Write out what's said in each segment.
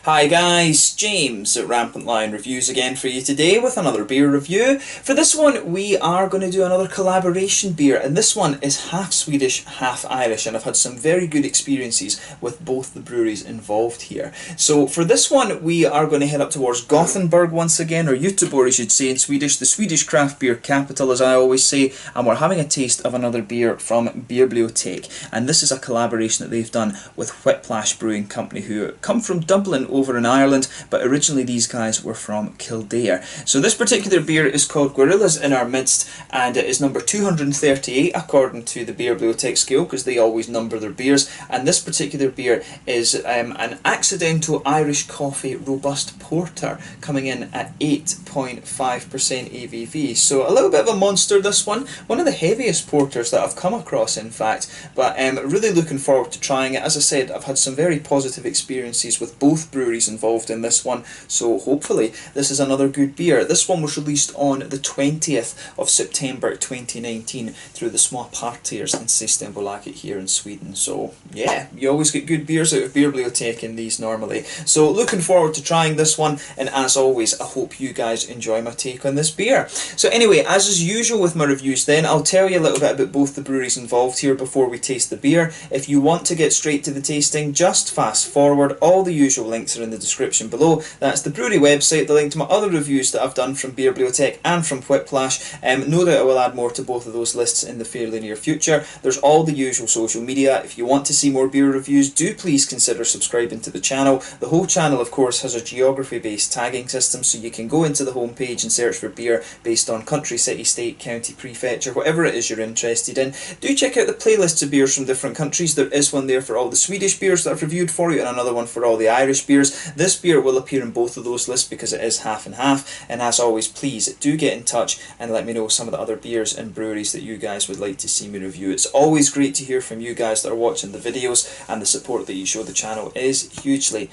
Hi guys, James at RampantLionReviews again for you today with another beer review. For this one we are going to do another collaboration beer, and this one is half Swedish, half Irish, and I've had some very good experiences with both the breweries involved here. So for this one we are going to head up towards Gothenburg once again, or Göteborg as you'd say in Swedish, the Swedish craft beer capital as I always say, and we're having a taste of another beer from Beerbliotek, and this is a collaboration that they've done with Whiplash Brewing Company, who come from Dublin over in Ireland, but originally these guys were from Kildare. So this particular beer is called Guerillas in our midst, and it is number 238 according to the Beerbliotek scale, because they always number their beers, and this particular beer is an accidental Irish coffee robust porter, coming in at 8.5% ABV. So a little bit of a monster, this one of the heaviest porters that I've come across in fact, but really looking forward to trying it. As I said, I've had some very positive experiences with both breweries involved in this one, so hopefully this is another good beer. This one was released on the 20th of September 2019 through the Små Partiers in Systembolaget here in Sweden. So yeah, you always get good beers out of Beerbliotek in these normally. So looking forward to trying this one, and as always I hope you guys enjoy my take on this beer. So anyway, as is usual with my reviews then, I'll tell you a little bit about both the breweries involved here before we taste the beer. If you want to get straight to the tasting, just fast forward. All the usual links are in the description below. That's the brewery website, the link to my other reviews that I've done from Beerbliotek and from Whiplash. No doubt I will add more to both of those lists in the fairly near future. There's all the usual social media. If you want to see more beer reviews, do please consider subscribing to the channel. The whole channel of course has a geography based tagging system, so you can go into the home page and search for beer based on country, city, state, county, prefecture, whatever it is you're interested in. Do check out the playlists of beers from different countries. There is one there for all the Swedish beers that I've reviewed for you, and another one for all the Irish beers. This beer will appear in both of those lists because it is half and half, and as always please do get in touch and let me know some of the other beers and breweries that you guys would like to see me review. It's always great to hear from you guys that are watching the videos, and the support that you show the channel is hugely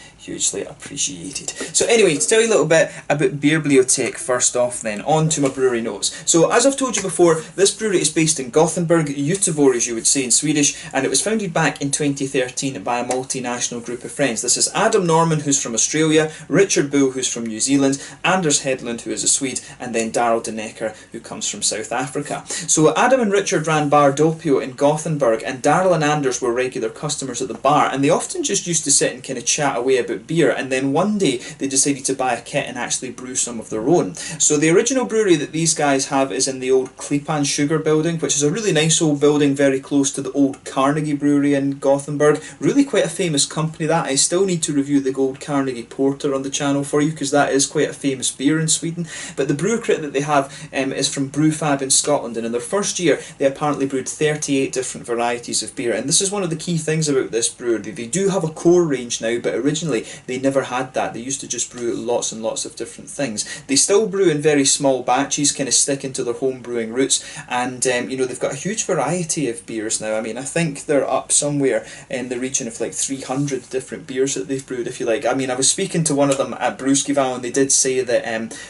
appreciated. So anyway, to tell you a little bit about Beerbliotek first off then, on to my brewery notes. So as I've told you before, this brewery is based in Gothenburg, Göteborg as you would say in Swedish, and it was founded back in 2013 by a multinational group of friends. This is Adam Norman, who's from Australia, Richard Bull, who's from New Zealand, Anders Hedlund, who is a Swede, and then Daryl De Necker, who comes from South Africa. So Adam and Richard ran Bar Doppio in Gothenburg, and Daryl and Anders were regular customers at the bar, and they often just used to sit and kind of chat away about beer, and then one day they decided to buy a kit and actually brew some of their own. So the original brewery that these guys have is in the old Klippan Sugar building, which is a really nice old building very close to the old Carnegie brewery in Gothenburg. Really quite a famous company that. I still need to review the Gold Carnegie Porter on the channel for you, because that is quite a famous beer in Sweden. But the brew kit that they have is from Brewfab in Scotland, and in their first year they apparently brewed 38 different varieties of beer, and this is one of the key things about this brewery. They do have a core range now, but originally they never had that. They used to just brew lots and lots of different things. They still brew in very small batches, kind of sticking to their home brewing roots, and you know, they've got a huge variety of beers now. I mean, I think they're up somewhere in the region of like 300 different beers that they've brewed, if you like. I mean, I was speaking to one of them at Brewskival, and they did say that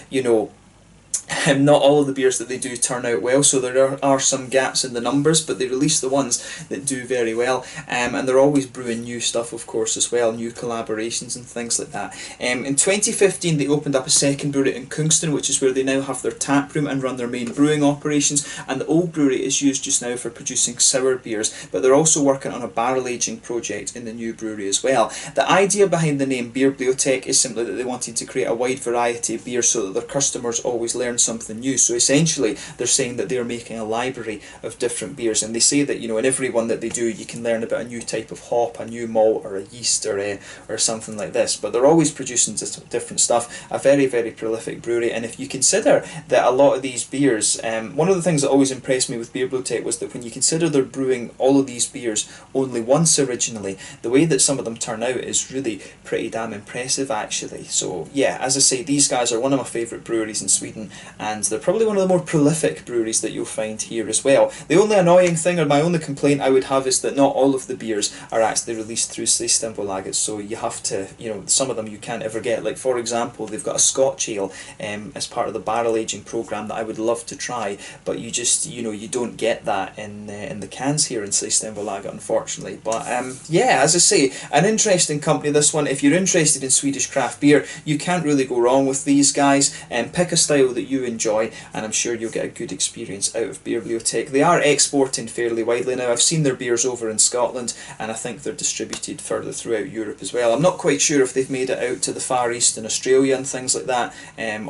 you know, not all of the beers that they do turn out well, so there are some gaps in the numbers, but they release the ones that do very well, and they're always brewing new stuff of course as well, new collaborations and things like that. In 2015 they opened up a second brewery in Kungston, which is where they now have their tap room and run their main brewing operations, and the old brewery is used just now for producing sour beers, but they're also working on a barrel aging project in the new brewery as well. The idea behind the name Beerbliotek is simply that they wanted to create a wide variety of beers so that their customers always learn something new. So essentially they're saying that they're making a library of different beers, and they say that, you know, in every one that they do you can learn about a new type of hop, a new malt, or a yeast, or something like this, but they're always producing different stuff. A very prolific brewery, and if you consider that a lot of these beers, one of the things that always impressed me with Beerbliotek was that when you consider they're brewing all of these beers only once originally, the way that some of them turn out is really pretty damn impressive actually. So yeah, as I say, these guys are one of my favourite breweries in Sweden, and they're probably one of the more prolific breweries that you'll find here as well. The only annoying thing, or my only complaint I would have, is that not all of the beers are actually released through Systembolaget, so you have to, you know, some of them you can't ever get. Like for example, they've got a Scotch ale as part of the barrel aging program that I would love to try, but you just, you know, you don't get that in the cans here in Systembolaget, unfortunately. But yeah, as I say, an interesting company, this one. If you're interested in Swedish craft beer, you can't really go wrong with these guys. Pick a style that you enjoy, and I'm sure you'll get a good experience out of Beerbliotek. They are exporting fairly widely now. I've seen their beers over in Scotland, and I think they're distributed further throughout Europe as well. I'm not quite sure if they've made it out to the Far East and Australia and things like that,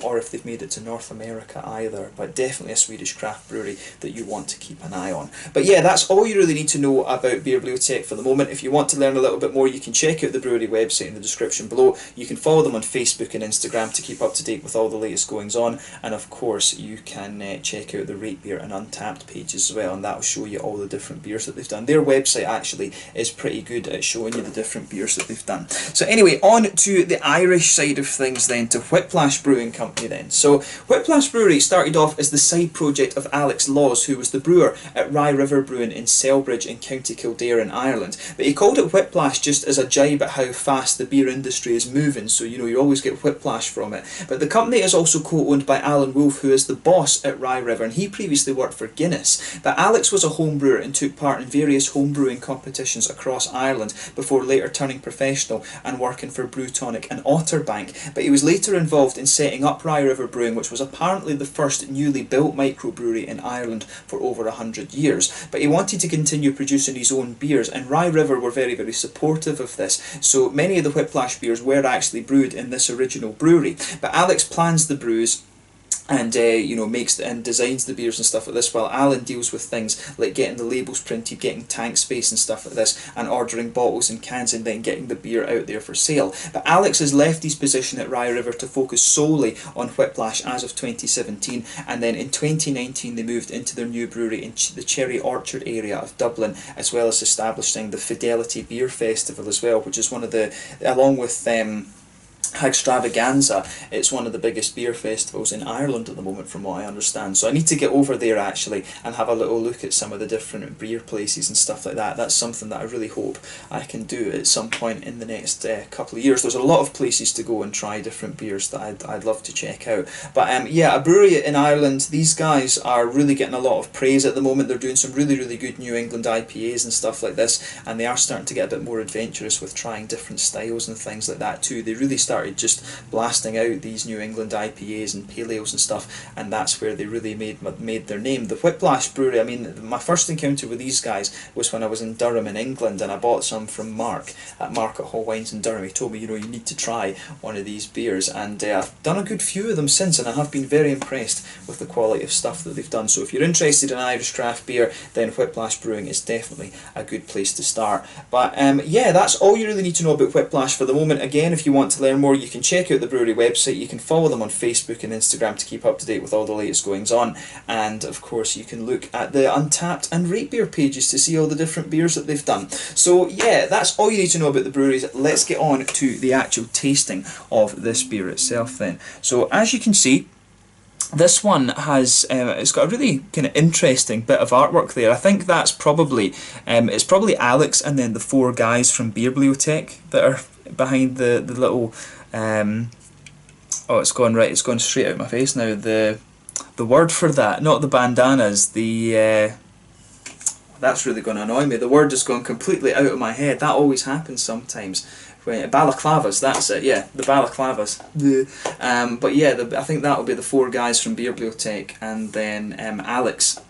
or if they've made it to North America either, but definitely a Swedish craft brewery that you want to keep an eye on. But yeah, that's all you really need to know about Beerbliotek for the moment. If you want to learn a little bit more, you can check out the brewery website in the description below. You can follow them on Facebook and Instagram to keep up to date with all the latest goings on, and of course you can check out the Rate Beer and Untappd pages as well, and that will show you all the different beers that they've done. Their website actually is pretty good at showing you the different beers that they've done. So anyway, on to the Irish side of things then, to Whiplash Brewing Company then. So Whiplash Brewery started off as the side project of Alex Laws, who was the brewer at Rye River Brewing in Selbridge in County Kildare in Ireland. But he called it Whiplash just as a jibe at how fast the beer industry is moving, so you know, you always get whiplash from it. But the company is also co-owned by Alan Wolfe, who is the boss at Rye River, and he previously worked for Guinness. But Alex was a home brewer and took part in various home brewing competitions across Ireland before later turning professional and working for Brewtonic and Otterbank. But he was later involved in setting up Rye River Brewing, which was apparently the first newly built microbrewery in Ireland for over 100 years. But he wanted to continue producing his own beers, and Rye River were very, very supportive of this. So many of the Whiplash beers were actually brewed in this original brewery. But Alex plans the brews and you know, makes and designs the beers and stuff like this, while Alan deals with things like getting the labels printed, getting tank space and stuff like this, and ordering bottles and cans, and then getting the beer out there for sale. But Alex has left his position at Rye River to focus solely on Whiplash as of 2017, and then in 2019 they moved into their new brewery in the Cherry Orchard area of Dublin, as well as establishing the Fidelity Beer Festival as well, which is one of the, along with Hagstravaganza, it's one of the biggest beer festivals in Ireland at the moment, from what I understand. So I need to get over there actually and have a little look at some of the different beer places and stuff like that. That's something that I really hope I can do at some point in the next couple of years. There's a lot of places to go and try different beers that I'd love to check out. But yeah, a brewery in Ireland, these guys are really getting a lot of praise at the moment. They're doing some really, really good New England IPAs and stuff like this, and they are starting to get a bit more adventurous with trying different styles and things like that too. They really started just blasting out these New England IPAs and pale ales and stuff, and that's where they really made their name. The Whiplash Brewery, I mean, my first encounter with these guys was when I was in Durham in England, and I bought some from Mark at Hall Wines in Durham. He told me, you know, you need to try one of these beers, and I've done a good few of them since, and I have been very impressed with the quality of stuff that they've done. So if you're interested in Irish craft beer, then Whiplash Brewing is definitely a good place to start. But yeah, that's all you really need to know about Whiplash for the moment. Again, if you want to learn more, you can check out the brewery website. You can follow them on Facebook and Instagram to keep up to date with all the latest goings on, and of course you can look at the Untappd and Rate Beer pages to see all the different beers that they've done. So yeah, that's all you need to know about the breweries. Let's get on to the actual tasting of this beer itself then. So as you can see, this one has it's got a really kind of interesting bit of artwork there. I think that's probably it's probably Alex and then the four guys from Beerbliotek that are behind the little oh, it's gone straight out of my face now. The word for that, not the bandanas, the that's really going to annoy me. The word has gone completely out of my head. That always happens sometimes. Balaclavas, that's it, yeah, the balaclavas. But yeah, I think that will be the four guys from Beerbliotek, and then Alex,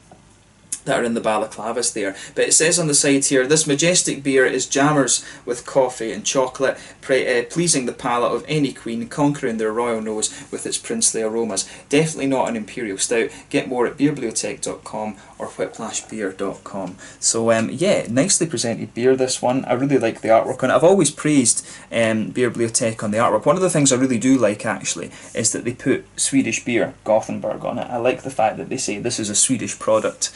that are in the balaclavas there. But it says on the side here, this majestic beer is jammers with coffee and chocolate, pleasing the palate of any queen, conquering their royal nose with its princely aromas. Definitely not an imperial stout. Get more at beerbliotek.com or whiplashbeer.com. So yeah, nicely presented beer, this one. I really like the artwork on it. I've always praised Beerbliotek on the artwork. One of the things I really do like actually is that they put Swedish beer, Gothenburg, on it. I like the fact that they say this is a Swedish product.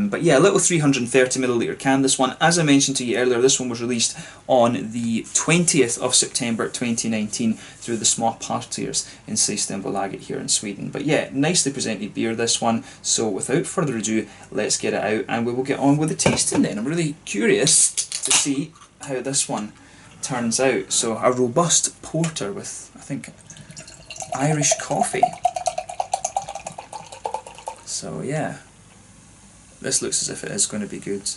But yeah, a little 330ml can, this one. As I mentioned to you earlier, this one was released on the 20th of September 2019 through the Små Partiers in Systembolaget here in Sweden. But yeah, nicely presented beer, this one. So without further ado, let's get it out and we will get on with the tasting then. I'm really curious to see how this one turns out. So a robust porter with, I think, Irish coffee. So yeah, this looks as if it is going to be good.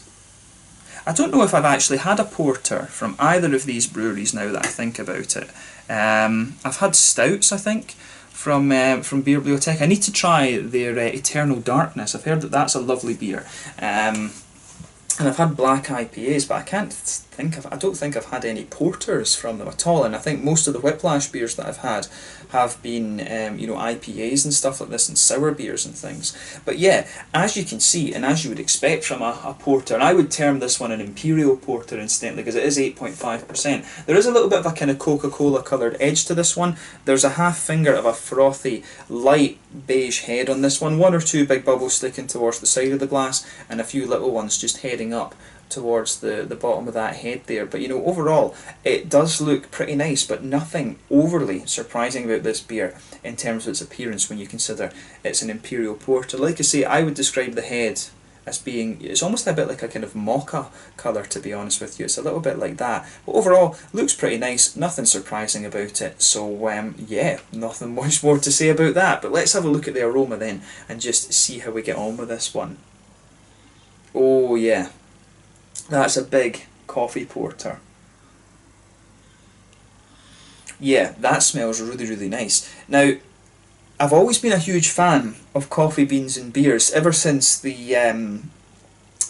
I don't know if I've actually had a porter from either of these breweries now that I think about it. I've had stouts, I think, from Beerbliotek. I need to try their Eternal Darkness. I've heard that that's a lovely beer. And I've had black IPAs, but I don't think I've had any porters from them at all. And I think most of the Whiplash beers that I've had have been, you know, IPAs and stuff like this, and sour beers and things. But yeah, as you can see, and as you would expect from a porter, and I would term this one an Imperial Porter incidentally, because it is 8.5%. There is a little bit of a kind of Coca-Cola coloured edge to this one. There's a half finger of a frothy, light beige head on this one. One or two big bubbles sticking towards the side of the glass, and a few little ones just heading up towards the bottom of that head there. But you know, overall it does look pretty nice, but nothing overly surprising about this beer in terms of its appearance when you consider it's an Imperial Porter. Like I say, I would describe the head as being, it's almost a bit like a kind of mocha colour, to be honest with you. It's a little bit like that, but overall looks pretty nice, nothing surprising about it. So yeah, nothing much more to say about that, but let's have a look at the aroma then and just see how we get on with this one. Oh yeah, that's a big coffee porter. Yeah, that smells really, really nice. Now, I've always been a huge fan of coffee beans in beers, ever since the,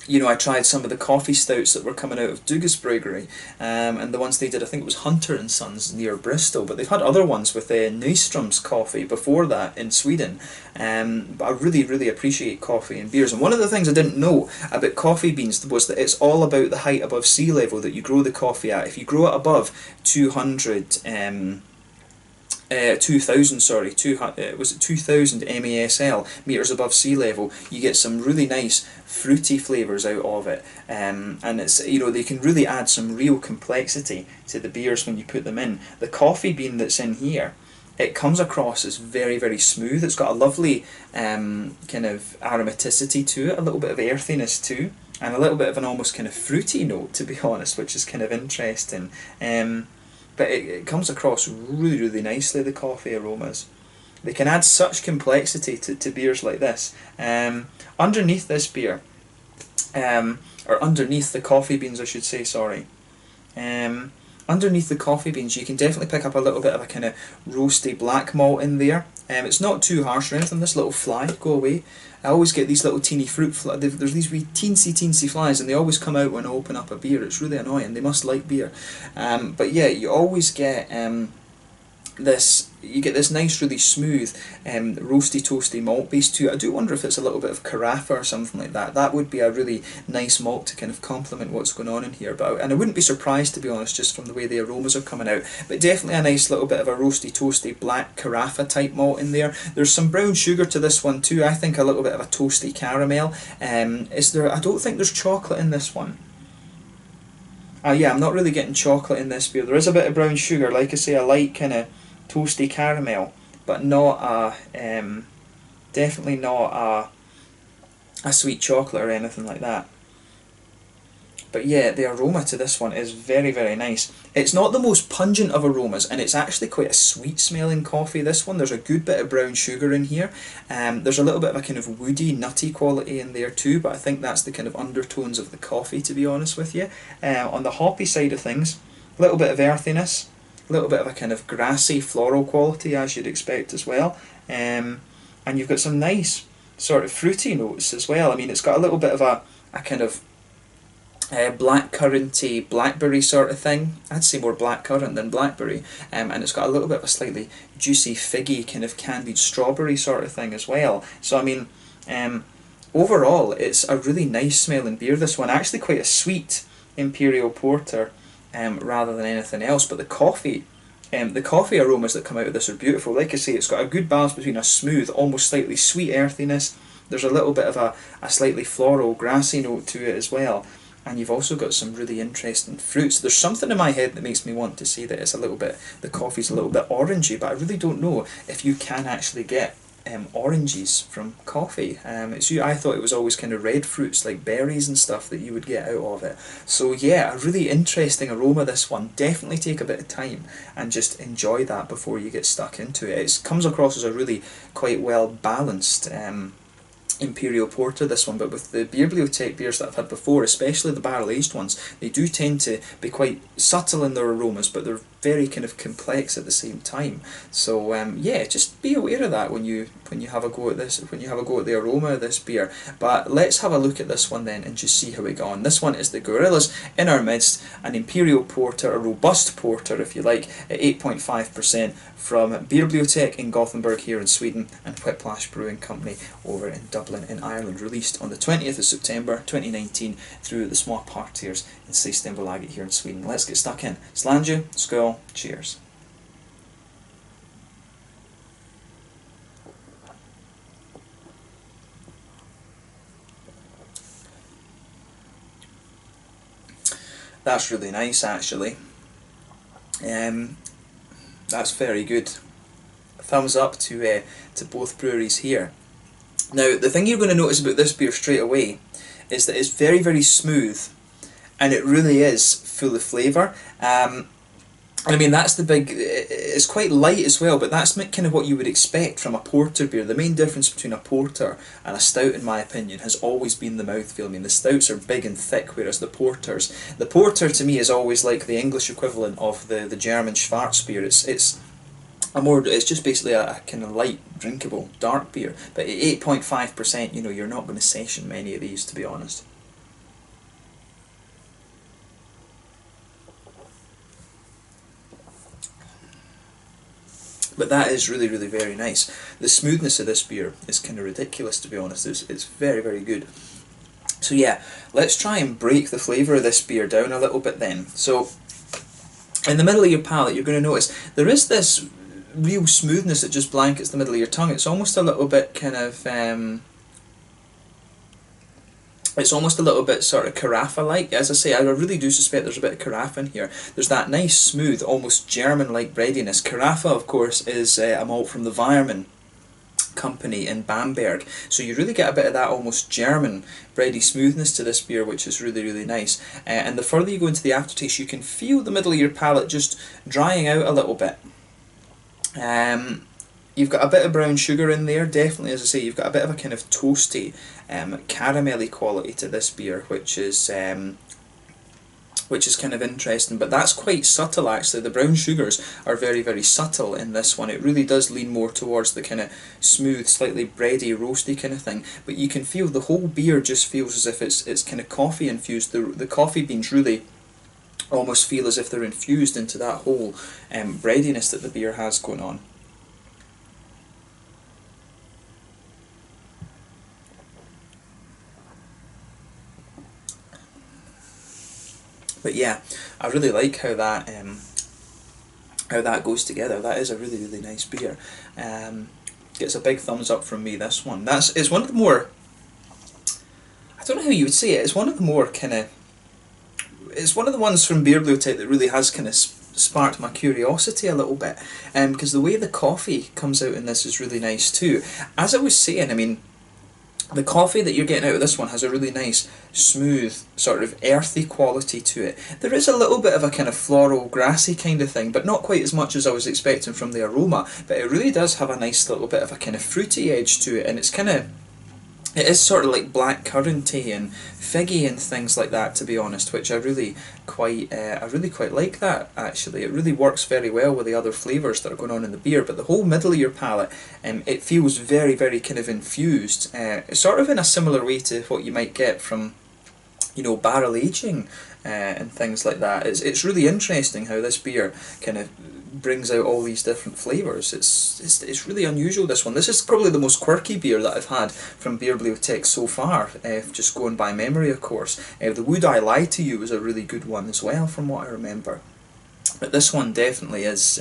you know, I tried some of the coffee stouts that were coming out of Dugas Brewery, and the ones they did, I think it was Hunter and Sons near Bristol, but they've had other ones with Nyström's coffee before that in Sweden. But I really, really appreciate coffee in beers, and one of the things I didn't know about coffee beans was that it's all about the height above sea level that you grow the coffee at. If you grow it above 2000 MASL, meters above sea level, you get some really nice fruity flavours out of it, and it's, you know, they can really add some real complexity to the beers when you put them in. The coffee bean that's in here, it comes across as very, very smooth. It's got a lovely kind of aromaticity to it, a little bit of earthiness too, and a little bit of an almost kind of fruity note, to be honest, which is kind of interesting. But it comes across really, really nicely, the coffee aromas. They can add such complexity to beers like this. Underneath this beer, or underneath the coffee beans I should say, sorry. Underneath the coffee beans you can definitely pick up a little bit of a kind of roasty black malt in there. It's not too harsh or anything. This little fly, go away. I always get these little teeny fruit flies. There's these wee teensy flies, and they always come out when I open up a beer. It's really annoying. They must like beer. But yeah, you always get this. You get this nice, really smooth, roasty, toasty malt base to it. I do wonder if it's a little bit of Carafa or something like that. That would be a really nice malt to kind of complement what's going on in here. And I wouldn't be surprised, to be honest, just from the way the aromas are coming out. But definitely a nice little bit of a roasty, toasty, black Carafa type malt in there. There's some brown sugar to this one too. I think a little bit of a toasty caramel. Is there? I don't think there's chocolate in this one. Yeah, I'm not really getting chocolate in this beer. There is a bit of brown sugar, like I say, a light kind of toasty caramel, but not a definitely not a sweet chocolate or anything like that. But yeah, the aroma to this one is very, very nice. It's not the most pungent of aromas, and it's actually quite a sweet smelling coffee, this one. There's a good bit of brown sugar in here. There's a little bit of a kind of woody, nutty quality in there too, but I think that's the kind of undertones of the coffee, to be honest with you. On the hoppy side of things, a little bit of earthiness, a little bit of a kind of grassy floral quality, as you'd expect as well, and you've got some nice sort of fruity notes as well. I mean, it's got a little bit of a kind of blackcurranty blackberry sort of thing. I'd say more blackcurrant than blackberry, and it's got a little bit of a slightly juicy, figgy, kind of candied strawberry sort of thing as well. So I mean, overall it's a really nice smelling beer, this one. Actually quite a sweet Imperial Porter, rather than anything else. But the coffee aromas that come out of this are beautiful. Like I say, it's got a good balance between a smooth, almost slightly sweet earthiness. there's a little bit of a slightly floral, grassy note to it as well. And you've also got some really interesting fruits. There's something in my head that makes me want to say that it's a little bit, the coffee's a little bit orangey, but I really don't know if you can actually get oranges from coffee. I thought it was always kind of red fruits like berries and stuff that you would get out of it. So yeah, a really interesting aroma, this one. Definitely take a bit of time and just enjoy that before you get stuck into it. It comes across as a really quite well balanced Imperial Porter, this one, but with the Beerbliotek beers that I've had before, especially the barrel-aged ones, they do tend to be quite subtle in their aromas, but they're very kind of complex at the same time. So yeah, just be aware of that when you have a go at this, when you have a go at the aroma of this beer. But let's have a look at this one then and just see how we go on. This one is the Guerillas in our midst, an Imperial Porter, a robust porter if you like, at 8.5% from Beerbliotek in Gothenburg here in Sweden, and Whiplash Brewing Company over in Dublin in Ireland, released on the 20th of September 2019 through the Små Partiers in Systembolaget here in Sweden. Let's get stuck in. Slange, skål, cheers. That's really nice actually. That's very good. Thumbs up to both breweries here. Now the thing you're going to notice about this beer straight away is that it's very, very smooth, and it really is full of flavour. I mean, that's the big, it's quite light as well, but that's kind of what you would expect from a porter beer. The main difference between a porter and a stout, in my opinion, has always been the mouthfeel. I mean, the stouts are big and thick, whereas the porter to me is always like the English equivalent of the German Schwarzbier. It's just basically a kind of light, drinkable, dark beer. But at 8.5%, you know, you're not going to session many of these, to be honest. But that is really, really very nice. The smoothness of this beer is kind of ridiculous, to be honest. It's very, very good. So yeah, let's try and break the flavour of this beer down a little bit then. So, in the middle of your palate, you're going to notice there is this real smoothness that just blankets the middle of your tongue. It's almost a little bit kind of... it's almost a little bit sort of carafa-like. As I say, I really do suspect there's a bit of carafa in here. There's that nice, smooth, almost German-like breadiness. Carafa, of course, is a malt from the Weirmann company in Bamberg. So you really get a bit of that almost German bready smoothness to this beer, which is really, really nice. And the further you go into the aftertaste, you can feel the middle of your palate just drying out a little bit. You've got a bit of brown sugar in there, definitely. As I say, you've got a bit of a kind of toasty, caramelly quality to this beer, which is kind of interesting. But that's quite subtle, actually. The brown sugars are very, very subtle in this one. It really does lean more towards the kind of smooth, slightly bready, roasty kind of thing. But you can feel the whole beer just feels as if it's kind of coffee infused. The coffee beans really almost feel as if they're infused into that whole breadiness that the beer has going on. But yeah, I really like how that goes together. That is a really, really nice beer. Gets a big thumbs up from me, this one. It's one of the more, I don't know how you would say it, it's one of the more kind of, it's one of the ones from Beerbliotek that really has kind of sparked my curiosity a little bit. Because the way the coffee comes out in this is really nice too. As I was saying, I mean, the coffee that you're getting out of this one has a really nice, smooth, sort of earthy quality to it. There is a little bit of a kind of floral, grassy kind of thing, but not quite as much as I was expecting from the aroma. But it really does have a nice little bit of a kind of fruity edge to it, and it's kind of... it is sort of like black curranty and figgy and things like that, to be honest, which I really quite like that, actually. It really works very well with the other flavours that are going on in the beer, but the whole middle of your palate, it feels very, very kind of infused, sort of in a similar way to what you might get from, you know, barrel aging and things like that. It's really interesting how this beer kind of brings out all these different flavours. It's really unusual, this one. This is probably the most quirky beer that I've had from Beerbliotek so far, just going by memory, of course. The Would I Lie to You was a really good one as well, from what I remember. But this one definitely is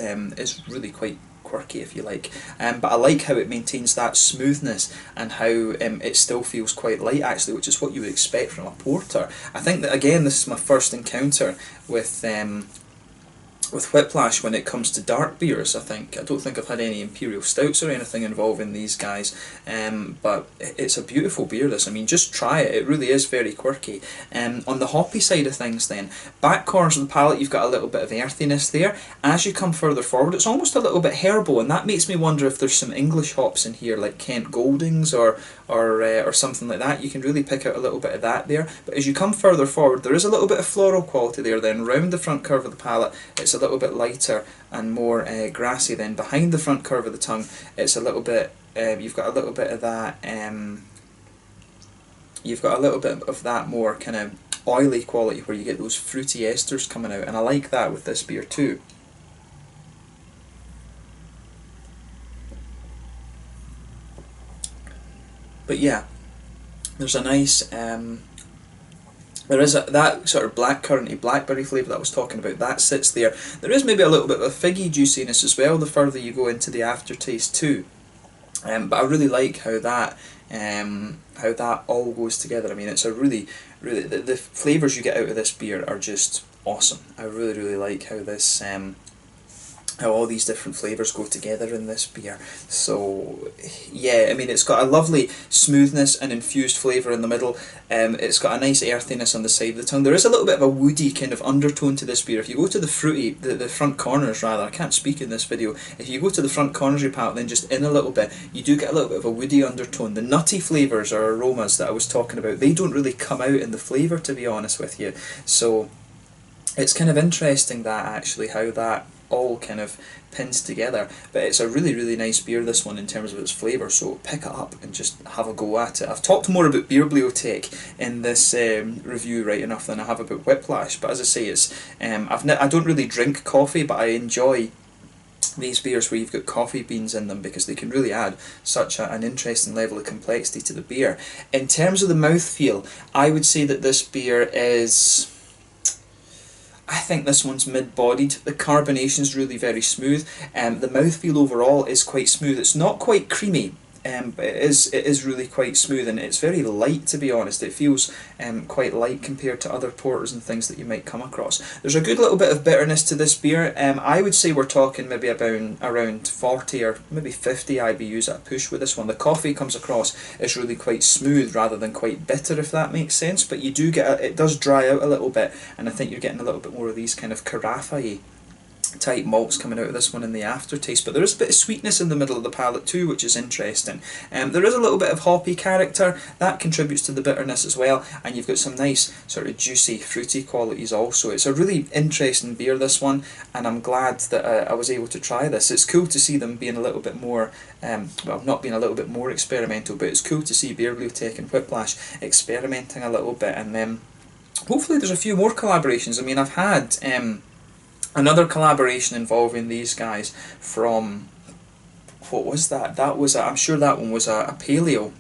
really quite quirky if you like, but I like how it maintains that smoothness and how it still feels quite light actually, which is what you would expect from a porter. I think that again this is my first encounter with Whiplash when it comes to dark beers. I don't think I've had any Imperial Stouts or anything involving these guys, but it's a beautiful beer this. I mean, just try it, it really is very quirky. On the hoppy side of things then, back corners of the palate you've got a little bit of earthiness there. As you come further forward it's almost a little bit herbal, and that makes me wonder if there's some English hops in here like Kent Goldings or something like that. You can really pick out a little bit of that there, but as you come further forward there is a little bit of floral quality there. Then round the front curve of the palate it's a little bit lighter and more grassy. Then behind the front curve of the tongue it's a little bit you've got a little bit of that more kind of oily quality where you get those fruity esters coming out, and I like that with this beer too. But yeah, there's a nice there is that sort of blackcurranty blackberry flavour that I was talking about, that sits there. There is maybe a little bit of a figgy juiciness as well the further you go into the aftertaste too. But I really like how that all goes together. I mean, it's a really the flavours you get out of this beer are just awesome. I really like how this how all these different flavours go together in this beer. So yeah, I mean, it's got a lovely smoothness and infused flavour in the middle. It's got a nice earthiness on the side of the tongue. There is a little bit of a woody kind of undertone to this beer. If you go to the fruity, the front corners rather, I can't speak in this video, if you go to the front corners of your palate then just in a little bit, you do get a little bit of a woody undertone. The nutty flavours or aromas that I was talking about, they don't really come out in the flavour, to be honest with you. So it's kind of interesting that actually how that all kind of pins together. But it's a really nice beer, this one, in terms of its flavour, so pick it up and just have a go at it. I've talked more about Beerbliotek in this review right enough than I have about Whiplash, but as I say, it's I don't really drink coffee, but I enjoy these beers where you've got coffee beans in them because they can really add such an interesting level of complexity to the beer. In terms of the mouthfeel, I would say that this beer is, I think this one's mid-bodied. The carbonation's really very smooth. The mouthfeel overall is quite smooth. It's not quite creamy, but it is really quite smooth, and it's very light, to be honest. It feels quite light compared to other porters and things that you might come across. There's a good little bit of bitterness to this beer. I would say we're talking maybe about around 40 or maybe 50 IBUs at a push with this one. The coffee comes across as really quite smooth rather than quite bitter, if that makes sense, but you do get it does dry out a little bit, and I think you're getting a little bit more of these kind of carafa-y type malts coming out of this one in the aftertaste. But there is a bit of sweetness in the middle of the palate too, which is interesting. There is a little bit of hoppy character that contributes to the bitterness as well, and you've got some nice sort of juicy fruity qualities also. It's a really interesting beer, this one, and I'm glad that I was able to try this. It's cool to see them being a little bit more well, not being a little bit more experimental, but it's cool to see Beerbliotek and Whiplash experimenting a little bit, and hopefully there's a few more collaborations. I mean, I've had another collaboration involving these guys from, what was that? That was I'm sure that one was a paleo.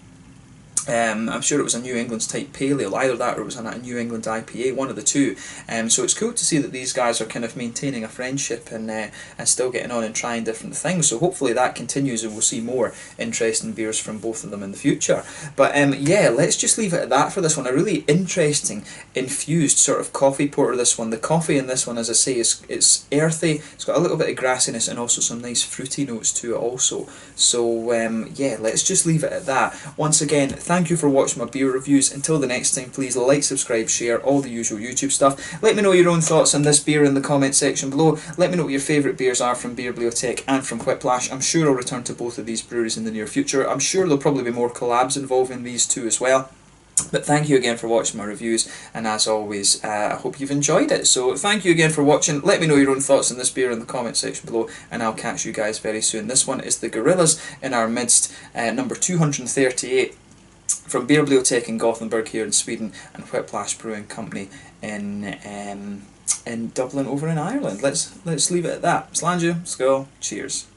I'm sure it was a New England's type pale ale, either that or it was a New England IPA, one of the two. So it's cool to see that these guys are kind of maintaining a friendship and still getting on and trying different things. So hopefully that continues and we'll see more interesting beers from both of them in the future. But yeah, let's just leave it at that for this one. A really interesting, infused sort of coffee porter, this one. The coffee in this one, as I say, it's earthy, it's got a little bit of grassiness and also some nice fruity notes to it also. So yeah, let's just leave it at that. Once again, thank you for watching my beer reviews. Until the next time, please like, subscribe, share, all the usual YouTube stuff. Let me know your own thoughts on this beer in the comment section below. Let me know what your favourite beers are from Beerbliotek and from Whiplash. I'm sure I'll return to both of these breweries in the near future. I'm sure there'll probably be more collabs involving these two as well. But thank you again for watching my reviews, and as always, I hope you've enjoyed it. So thank you again for watching. Let me know your own thoughts on this beer in the comment section below, and I'll catch you guys very soon. This one is the Guerillas in our midst, number 238. From Beerbliotek in Gothenburg here in Sweden, and Whiplash Brewing Company in Dublin over in Ireland. Let's leave it at that. Sláinte, skål, cheers.